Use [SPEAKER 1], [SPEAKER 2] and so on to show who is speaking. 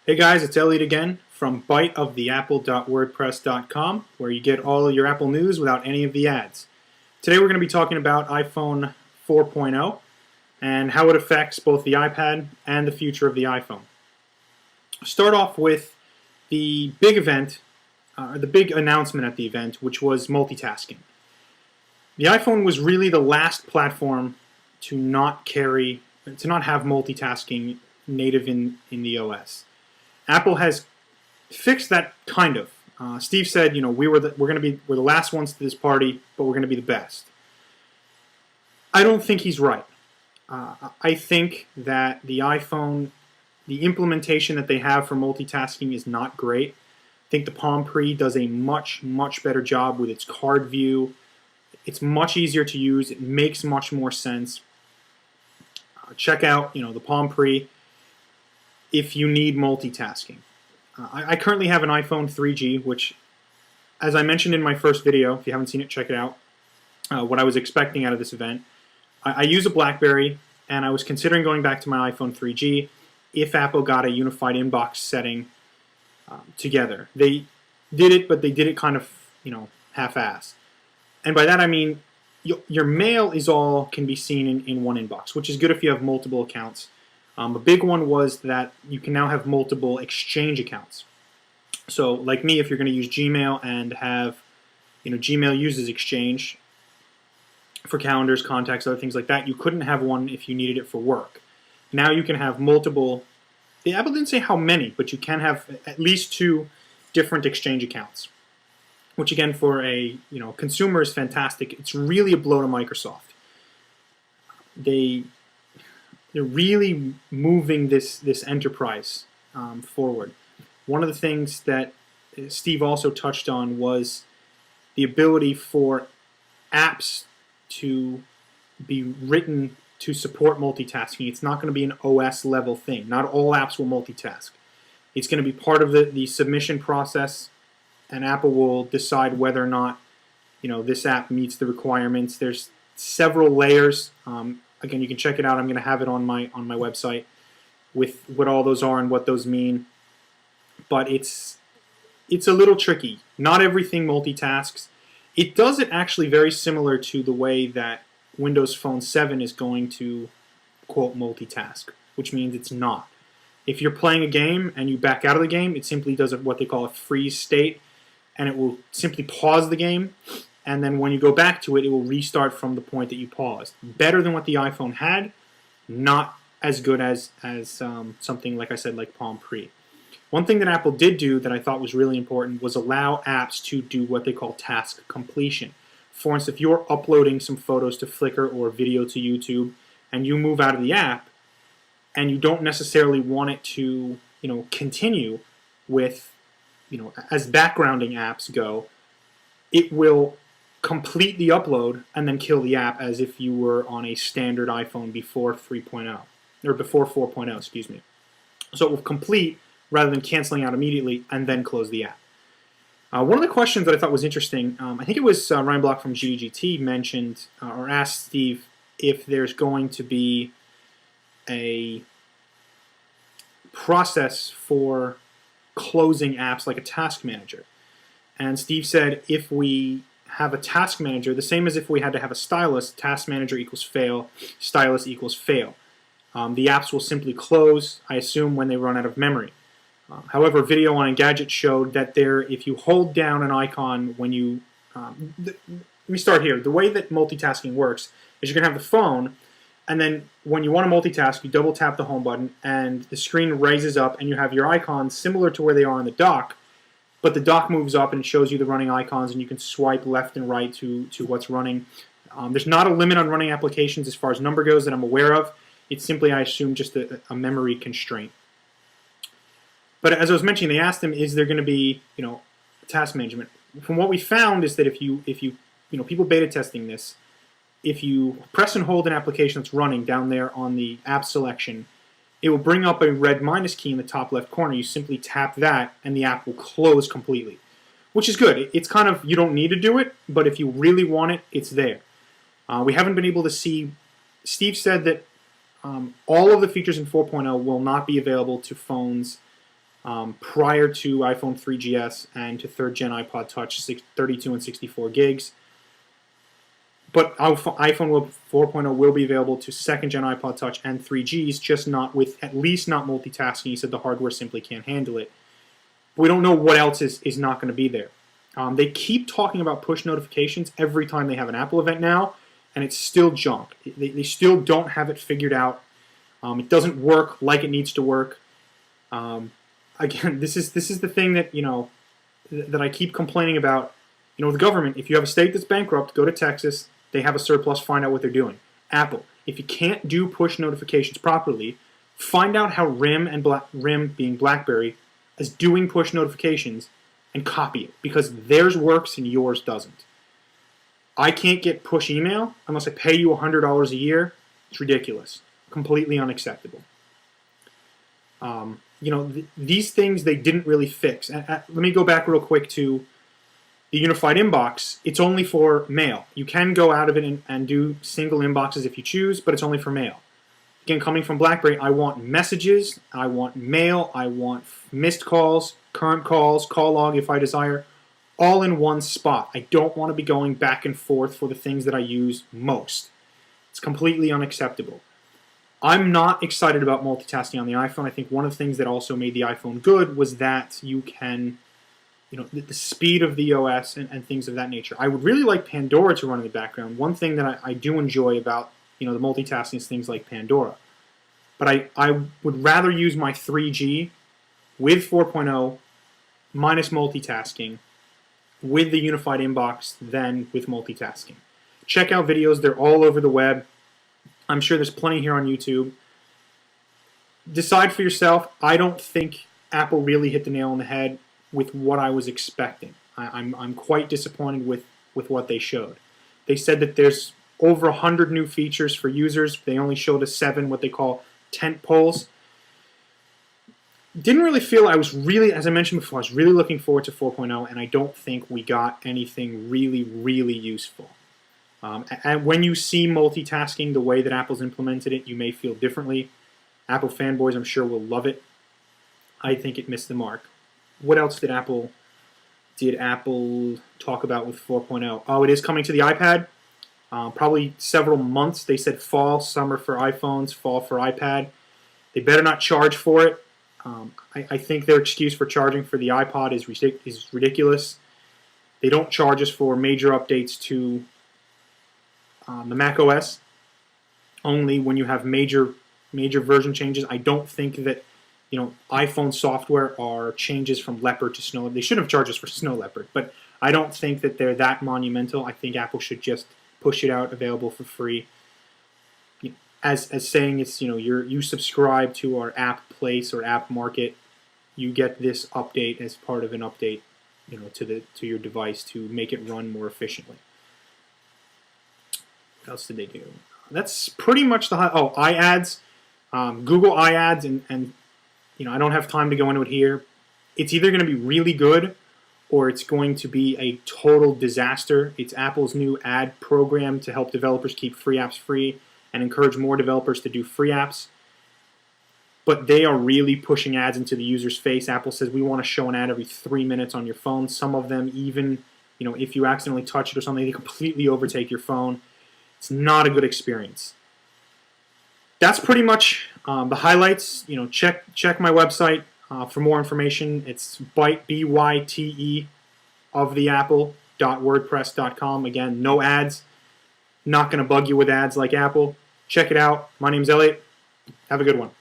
[SPEAKER 1] Hey guys, it's Elliot again from biteoftheapple.wordpress.com, where you get all your Apple news without any of the ads. Today we're going to be talking about iPhone 4.0 and how it affects both the iPad and the future of the iPhone. Start off with the big event, the big announcement at the event, which was multitasking. The iPhone was really the last platform to not have multitasking native in the OS. Apple has fixed that kind of. Steve said, we're the last ones to this party, but we're going to be the best. I don't think he's right. I think that the iPhone, the implementation that they have for multitasking is not great. I think the Palm Pre does a much better job with its card view. It's much easier to use. It makes much more sense. Check out, the Palm Pre if you need multitasking. I currently have an iPhone 3G, which, as I mentioned in my first video, if you haven't seen it, check it out, what I was expecting out of this event. I use a BlackBerry, and I was considering going back to my iPhone 3G if Apple got a unified inbox setting together. They did it, but they did it kind of, half-assed. And by that I mean your mail can be seen in one inbox, which is good if you have multiple accounts. A big one was that you can now have multiple Exchange accounts. So, like me, if you're going to use Gmail and have, Gmail uses Exchange for calendars, contacts, other things like that, you couldn't have one if you needed it for work. Now you can have multiple. The Apple didn't say how many, but you can have at least 2 different Exchange accounts, which again for a consumer is fantastic. It's really a blow to Microsoft. They're really moving this enterprise forward. One of the things that Steve also touched on was the ability for apps to be written to support multitasking. It's not going to be an OS level thing. Not all apps will multitask. It's going to be part of the submission process, and Apple will decide whether or not this app meets the requirements. There's several layers. Again, you can check it out. I'm going to have it on my website with what all those are and what those mean. But it's a little tricky. Not everything multitasks. It does it actually very similar to the way that Windows Phone 7 is going to, quote, multitask, which means it's not. If you're playing a game and you back out of the game, it simply does what they call a freeze state, and it will simply pause the game. And then when you go back to it, it will restart from the point that you paused. Better than what the iPhone had, not as good as something, like I said, like Palm Pre. One thing that Apple did do that I thought was really important was allow apps to do what they call task completion. For instance, if you're uploading some photos to Flickr or video to YouTube, and you move out of the app, and you don't necessarily want it to, continue with, as backgrounding apps go, it will complete the upload and then kill the app as if you were on a standard iPhone before 3.0 or before 4.0, excuse me. So it will complete rather than canceling out immediately and then close the app. One of the questions that I thought was interesting, I think it was Ryan Block from GDGT mentioned or asked Steve if there's going to be a process for closing apps like a task manager. And Steve said if we have a task manager, the same as if we had to have a stylus, task manager equals fail, stylus equals fail. The apps will simply close, I assume, when they run out of memory. However, video on Engadget showed that if you hold down an icon when you... let me start here. The way that multitasking works is you're going to have the phone, and then when you want to multitask, you double tap the home button, and the screen raises up, and you have your icons similar to where they are on the dock, but the dock moves up and it shows you the running icons, and you can swipe left and right to what's running. There's not a limit on running applications as far as number goes that I'm aware of. It's simply, I assume, just a memory constraint. But as I was mentioning, they asked him, is there going to be, task management? From what we found is that if you people beta testing this, if you press and hold an application that's running down there on the app selection, it will bring up a red minus key in the top left corner. You simply tap that, and the app will close completely, which is good. It's kind of, you don't need to do it, but if you really want it, it's there. We haven't been able to see, Steve said that all of the features in 4.0 will not be available to phones prior to iPhone 3GS and to 3rd gen iPod Touch 32 and 64 gigs. But iPhone 4.0 will be available to 2nd gen iPod Touch and 3Gs, just not with, at least not multitasking. He said the hardware simply can't handle it. But we don't know what else is not going to be there. They keep talking about push notifications every time they have an Apple event now, and it's still junk. They still don't have it figured out. It doesn't work like it needs to work. Again, this is the thing that that I keep complaining about. The government. If you have a state that's bankrupt, go to Texas. They have a surplus. Find out what they're doing. Apple. If you can't do push notifications properly, find out how RIM being BlackBerry is doing push notifications and copy it, because theirs works and yours doesn't. I can't get push email unless I pay you $100 a year. It's ridiculous. Completely unacceptable. These things they didn't really fix. Let me go back real quick to the unified inbox. It's only for mail. You can go out of it and do single inboxes if you choose, but it's only for mail. Again, coming from BlackBerry, I want messages, I want mail, I want missed calls, current calls, call log if I desire, all in one spot. I don't want to be going back and forth for the things that I use most. It's completely unacceptable. I'm not excited about multitasking on the iPhone. I think one of the things that also made the iPhone good was that you can, the speed of the OS and things of that nature. I would really like Pandora to run in the background. One thing that I do enjoy about, the multitasking is things like Pandora. But I would rather use my 3G with 4.0 minus multitasking with the unified inbox than with multitasking. Check out videos. They're all over the web. I'm sure there's plenty here on YouTube. Decide for yourself. I don't think Apple really hit the nail on the head with what I was expecting. I'm quite disappointed with what they showed. They said that there's over 100 new features for users. They only showed us 7 what they call tent poles. Didn't really feel, as I mentioned before, I was really looking forward to 4.0, and I don't think we got anything really, really useful. And when you see multitasking the way that Apple's implemented it, you may feel differently. Apple fanboys, I'm sure, will love it. I think it missed the mark. What else did Apple talk about with 4.0? Oh, it is coming to the iPad. Probably several months. They said fall, summer for iPhones, fall for iPad. They better not charge for it. I think their excuse for charging for the iPod is ridiculous. They don't charge us for major updates to the Mac OS. Only when you have major version changes. I don't think that iPhone software are changes from Leopard to Snow. They should have charged us for Snow Leopard, but I don't think that they're that monumental. I think Apple should just push it out available for free. As saying it's you subscribe to our app place or app market, you get this update as part of an update to your device to make it run more efficiently. What else did they do? That's pretty much the iAds, Google iAds, and I don't have time to go into it here. It's either going to be really good or it's going to be a total disaster. It's Apple's new ad program to help developers keep free apps free and encourage more developers to do free apps. But they are really pushing ads into the user's face. Apple says we want to show an ad every 3 minutes on your phone. Some of them even, if you accidentally touch it or something, they completely overtake your phone. It's not a good experience. That's pretty much the highlights. Check my website for more information. It's BYTE of the Apple.wordpress.com. Again, no ads. Not going to bug you with ads like Apple. Check it out. My name's Elliot. Have a good one.